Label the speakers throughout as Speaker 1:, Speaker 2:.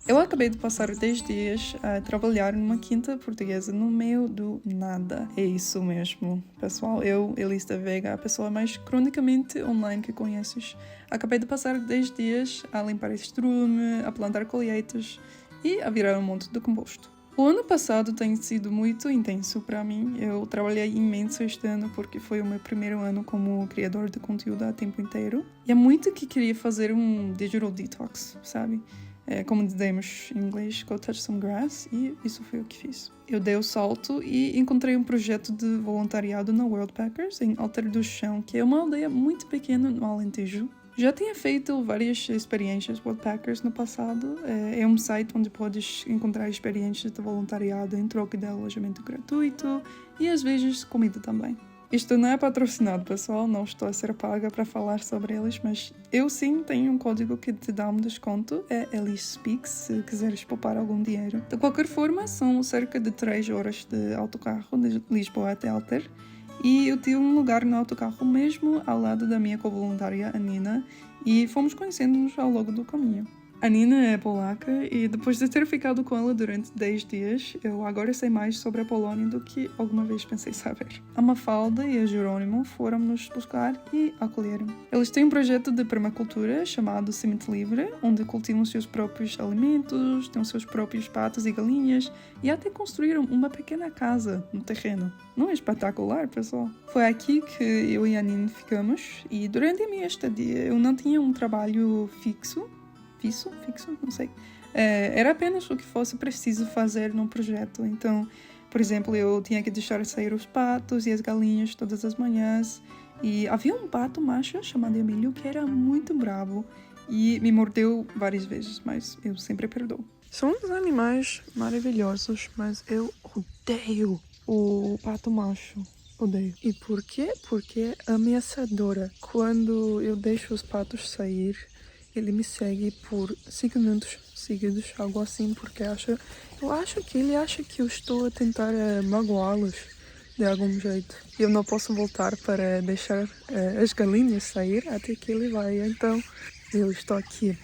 Speaker 1: Eu acabei de passar 10 dias a trabalhar numa quinta portuguesa no meio do nada. É isso mesmo, pessoal. Eu, Elisa Vega, a pessoa mais cronicamente online que conheces, acabei de passar 10 dias a limpar estrume, a plantar colheitas e a virar um monte de composto. O ano passado tem sido muito intenso para mim. Eu trabalhei imenso este ano porque foi o meu primeiro ano como criador de conteúdo a tempo inteiro. E é muito que queria fazer um digital detox, sabe? Como dizemos em inglês, go touch some grass, e isso foi o que fiz. Eu dei o salto e encontrei um projeto de voluntariado na Worldpackers, em Alter do Chão, que é uma aldeia muito pequena no Alentejo. Já tinha feito várias experiências Worldpackers no passado. É um site onde podes encontrar experiências de voluntariado em troca de alojamento gratuito e às vezes comida também. Isto não é patrocinado, pessoal, não estou a ser paga para falar sobre eles, mas eu sim tenho um código que te dá um desconto, é EliSpeaks, se quiseres poupar algum dinheiro. De qualquer forma, são cerca de 3 horas de autocarro de Lisboa até Alter, e eu tive um lugar no autocarro mesmo ao lado da minha co-voluntária, a Nina, e fomos conhecendo-nos ao longo do caminho. A Nina é polaca e depois de ter ficado com ela durante 10 dias, eu agora sei mais sobre a Polónia do que alguma vez pensei saber. A Mafalda e a Jerônimo foram-nos buscar e acolheram. Eles têm um projeto de permacultura chamado Semente Livre, onde cultivam os seus próprios alimentos, têm os seus próprios patos e galinhas e até construíram uma pequena casa no terreno. Não é espetacular, pessoal? Foi aqui que eu e a Nina ficamos e durante a minha estadia eu não tinha um trabalho fixo, não sei. Era apenas o que fosse preciso fazer num projeto. Então, por exemplo, eu tinha que deixar sair os patos e as galinhas todas as manhãs. E havia um pato macho chamado Emílio que era muito bravo e me mordeu várias vezes, mas eu sempre perdoo. São uns animais maravilhosos, mas eu odeio o pato macho. Odeio. E por quê? Porque é ameaçadora. Quando eu deixo os patos sair, ele me segue por 5 minutos seguidos, algo assim, porque eu acho que ele acha que eu estou a tentar magoá-los de algum jeito. Eu não posso voltar para deixar as galinhas sair até que ele vai, então eu estou aqui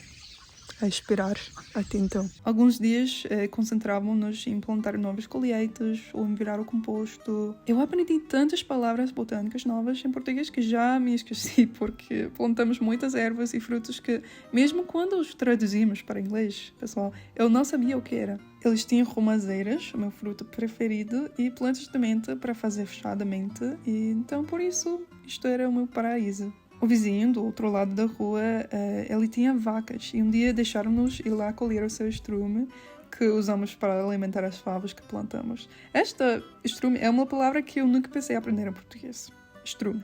Speaker 1: a esperar até então. Alguns dias concentravam-nos em plantar novas colheitas ou em virar o composto. Eu aprendi tantas palavras botânicas novas em português que já me esqueci, porque plantamos muitas ervas e frutos que, mesmo quando os traduzimos para inglês, pessoal, eu não sabia o que era. Eles tinham romazeiras, o meu fruto preferido, e plantas de menta para fazer chá de menta, e então por isso isto era o meu paraíso. O vizinho, do outro lado da rua, ele tinha vacas e um dia deixaram-nos ir lá colher o seu estrume que usamos para alimentar as favas que plantamos. Esta estrume é uma palavra que eu nunca pensei aprender em português. Estrume.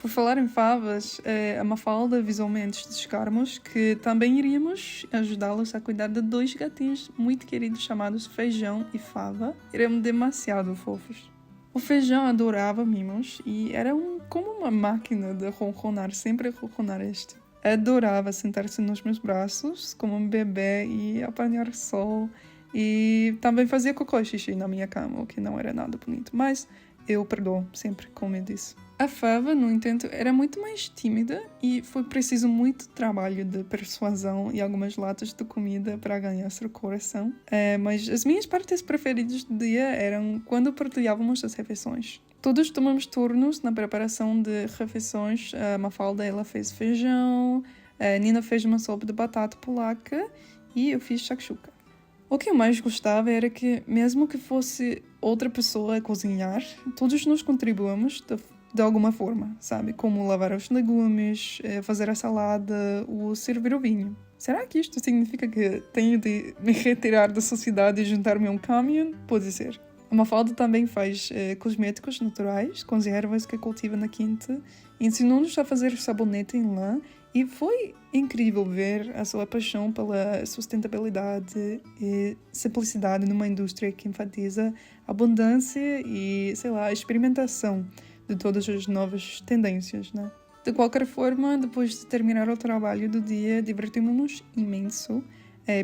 Speaker 1: Por falar em favas, a Mafalda avisou-me antes de chegarmos que também iríamos ajudá-los a cuidar de 2 gatinhos muito queridos chamados Feijão e Fava. Eram demasiado fofos. O Feijão adorava mimos e era como uma máquina de ronronar, sempre a ronronar este. Adorava sentar-se nos meus braços como um bebê e apanhar sol. E também fazia cocô e xixi na minha cama, o que não era nada bonito. Mas eu perdoo sempre, como eu disse. A Fava, no entanto, era muito mais tímida e foi preciso muito trabalho de persuasão e algumas latas de comida para ganhar seu coração. Mas as minhas partes preferidas do dia eram quando partilhávamos as refeições. Todos tomamos turnos na preparação de refeições. A Mafalda, ela fez feijão, a Nina fez uma sopa de batata polaca e eu fiz shakshuka. O que eu mais gostava era que, mesmo que fosse outra pessoa a cozinhar, todos nós contribuímos de alguma forma, sabe? Como lavar os legumes, fazer a salada ou servir o vinho. Será que isto significa que tenho de me retirar da sociedade e juntar-me a um caminhão? Pode ser. A Mafalda também faz cosméticos naturais com as ervas que cultiva na quinta. Ensinou-nos a fazer sabonete em lã e foi incrível ver a sua paixão pela sustentabilidade e simplicidade numa indústria que enfatiza abundância e, a experimentação de todas as novas tendências, né? De qualquer forma, depois de terminar o trabalho do dia, divertimos-nos imenso.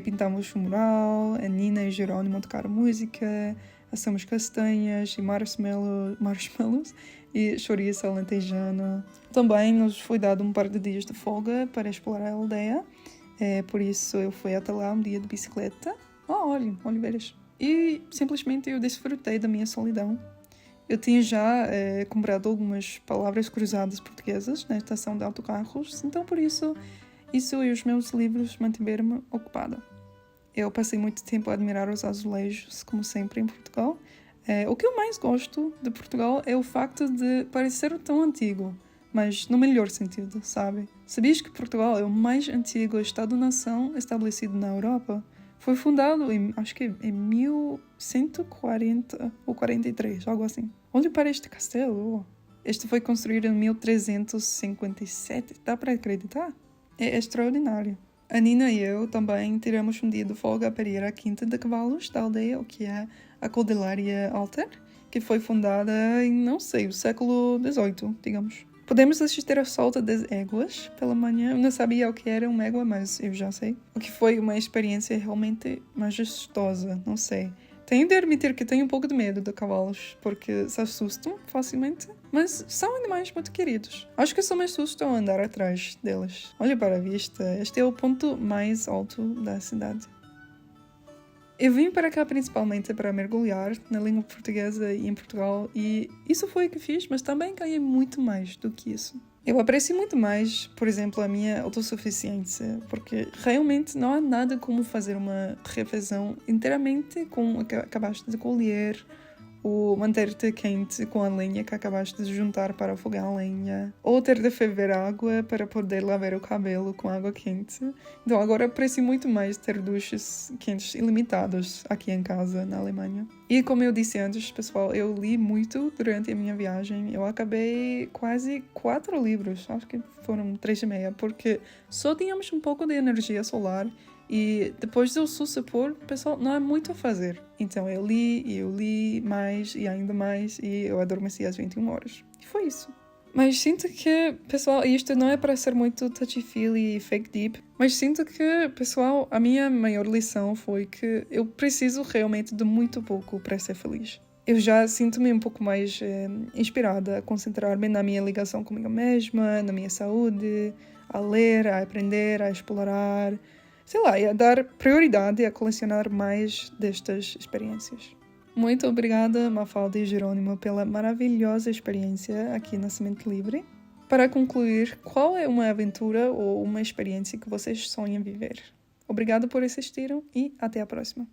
Speaker 1: Pintamos o mural, a Nina e o Jerônimo tocaram música, assamos castanhas e marshmallows e chouriço alentejano. Também nos foi dado um par de dias de folga para explorar a aldeia Por isso eu fui até lá um dia de bicicleta. Olhem, oliveiras. E simplesmente eu desfrutei da minha solidão. Eu tinha já comprado algumas palavras cruzadas portuguesas na estação de autocarros, então por isso e os meus livros mantiveram-me ocupada. Eu passei muito tempo a admirar os azulejos, como sempre, em Portugal. O que eu mais gosto de Portugal é o facto de parecer tão antigo, mas no melhor sentido, sabe? Sabias que Portugal é o mais antigo Estado-nação estabelecido na Europa? Foi fundado acho que em 1140 ou 43, algo assim. Olhe para este castelo. Este foi construído em 1357. Dá para acreditar? É extraordinário. A Nina e eu também tiramos um dia de folga para ir à Quinta de Cavalos da aldeia, o que é a Caldelaria Alter, que foi fundada em, não sei, o século XVIII, digamos. Podemos assistir à solta das éguas pela manhã. Eu não sabia o que era uma égua, mas eu já sei. O que foi uma experiência realmente majestosa, não sei. Tenho de admitir que tenho um pouco de medo de cavalos, porque se assustam facilmente, mas são animais muito queridos. Acho que só me assustam ao andar atrás deles. Olha para a vista, este é o ponto mais alto da cidade. Eu vim para cá principalmente para mergulhar na língua portuguesa e em Portugal, e isso foi o que fiz, mas também ganhei muito mais do que isso. Eu aprecio muito mais, por exemplo, a minha autossuficiência, porque realmente não há nada como fazer uma refeição inteiramente com o que acabaste de colher, ou manter-te quente com a lenha que acabaste de juntar para afogar a lenha, ou ter de ferver água para poder lavar o cabelo com água quente. Então agora aprecio muito mais ter duches quentes ilimitados aqui em casa, na Alemanha. E como eu disse antes, pessoal, eu li muito durante a minha viagem. Eu acabei quase 4 livros, acho que foram 3,5, porque só tínhamos um pouco de energia solar. E depois do sussepor, pessoal, não há muito a fazer. Então eu li mais e ainda mais e eu adormeci às 21 horas. E foi isso. Mas sinto que, pessoal, isto não é para ser muito touchy-feely e fake deep, mas sinto que, pessoal, a minha maior lição foi que eu preciso realmente de muito pouco para ser feliz. Eu já sinto-me um pouco mais inspirada a concentrar-me na minha ligação comigo mesma, na minha saúde, a ler, a aprender, a explorar, sei lá, e a dar prioridade a colecionar mais destas experiências. Muito obrigada, Mafalda e Jerônimo, pela maravilhosa experiência aqui na Semente Livre. Para concluir, qual é uma aventura ou uma experiência que vocês sonham viver? Obrigada por assistirem e até a próxima.